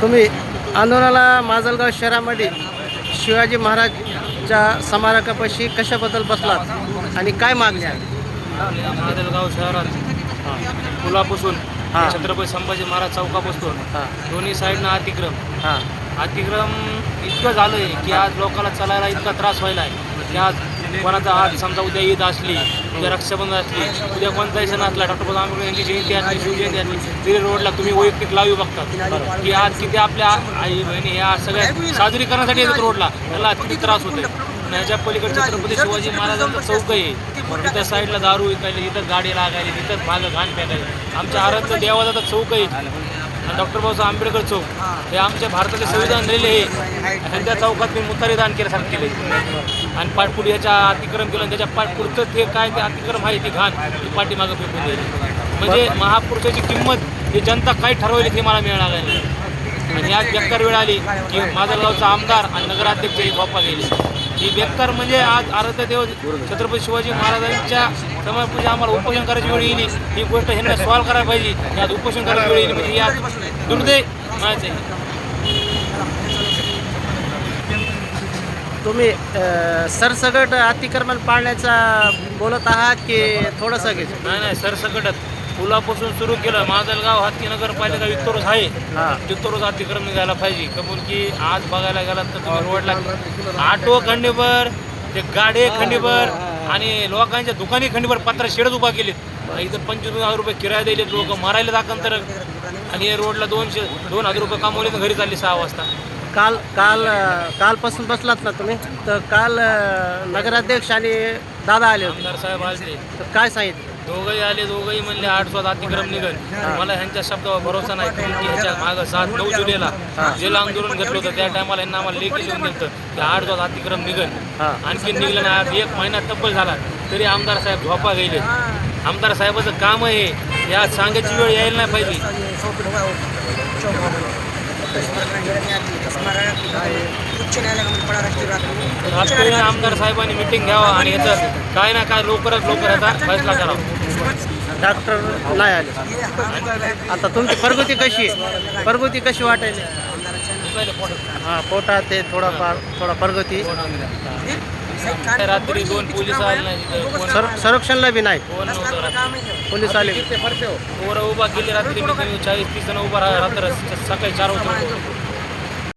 तुम्ही आंदोलनाला माजलगाव शहरामध्ये शिवाजी महाराजच्या स्मारकापाशी कशाबद्दल बसलात आणि काय मागणी आहे? माजलगाव शहरात पुलापासून हां. छत्रपती संभाजी महाराज चौकापासून हां दोन्ही साईडनं हां अतिक्रम इतकं झालं आहे की आज लोकांना चालायला इतका त्रास व्हायला आहे की आज कोणाचा आज समजा उद्या ईद असली, उद्या रक्षाबंधन असली, उद्या कोणताही सण असला, डॉक्टर बाबासाहेब आंबेडकर यांची जयंती असली, शिवजयंती असली, तरी रोडला तुम्ही वैयक्तिक लाईव्ह बघतात की आज किती आपल्या आई बहिणी ह्या सगळ्या साजरी करण्यासाठी येतात रोडला, त्याला किती त्रास होतो. आणि ह्याच्या पलीकडे छत्रपती शिवाजी महाराजांचं चौक आहे, तिथं साईडला दारू विकायला, इथं गाडी लागायली, तिथं भाग घाण फेकायला. आमच्या आराध्य देवाचा चौक आहे डॉक्टर बाबासाहेब आंबेडकर चौक, हे आमच्या भारताचे संविधान लिहिले आहे. त्यांच्या चौकात मी मुतारी दान केल्यासारखं केले आणि पाठपुढे ह्याच्या अतिक्रम केलं. त्याच्या पाठपुढचं ते काय ते अतिक्रम आहे, ती घाण ती पाठीमागं फेकून दिली. म्हणजे महापुरुषाची किंमत ही जनता काय ठरवली हे मला मिळालं नाही. आणि आज बेकार वेळ आली की माजलगावचा आमदार आणि नगराध्यक्ष ही झोपा गेली. ही बेकार म्हणजे आज आराध्य देव छत्रपती शिवाजी महाराजांच्या समोर आम्हाला उपोषण करायची वेळ येईल. ही गोष्ट ह्यांना सॉल्व्ह करायला पाहिजे. यात उपोषण करायची वेळ येईल म्हणजे यात दुर्दैव म्हणायचं आहे. तुम्ही सरसगट अतिक्रमण पाळण्याचा बोलत आहात की थोडंसं घे? नाही सरसकटच पुलापासून सुरू केलं. माजलगाव हाती नगरपालिका वित्तोरस आहे, हां वित्तोरस अतिक्रमण घ्यायला पाहिजे. कबूल की आज बघायला गेलात तर तुम्ही रोडला ऑटो खंडीभर, ते गाडे खंडीभर आणि लोकांच्या दुकानी खंडीभर पत्रा शेडच उभा केलेत. इथं 25,000 रुपये किराया दिलेत, लोक मारायला दाखल तर. आणि हे रोडला 2,000 रुपये कमवले तर घरी चालले 6 वाजता. कालपासून बसलात ना तुम्ही, तर काल नगराध्यक्ष आणि दादा आले होते, आमदार साहेब आले, तर काय सांगितलं? दोघंही आले, दोघंही म्हणले 800 अतिक्रम निघेल. मला ह्यांच्या शब्दावर भरोसा नाही. की ह्याच्या मागं 7-9 जुलैला जेल आंदोलन घेतलं होतं, त्या टायमाला यांना आम्हाला लेखी लिहून दिलं की 800 अतिक्रम निघेल. आणखी निघलं नाही. आज 1 महिना तब्बल झाला तरी आमदार साहेब झोपा गेले. आमदार साहेबाचं काम आहे या सांगायची वेळ यायला नाही पाहिजे. रात्री आमदार साहेबांनी मिटिंग घ्यावं आणि याचं काय ना काय लवकरात लवकर याचा फैसला करावा. डॉक्टर नाही आले. आता तुमची प्रगती कशी आहे? प्रगती कशी वाटायली? हां पोटात ते थोडा प्रगती. रात्री 2 पोलीस आले नाही, संरक्षणला बी नाही, कोण नव्हतं. पोलीस आले. पोरं उभा केली रात्री 40-30 जण उभा राहा रात्र सकाळी 4 वाजता.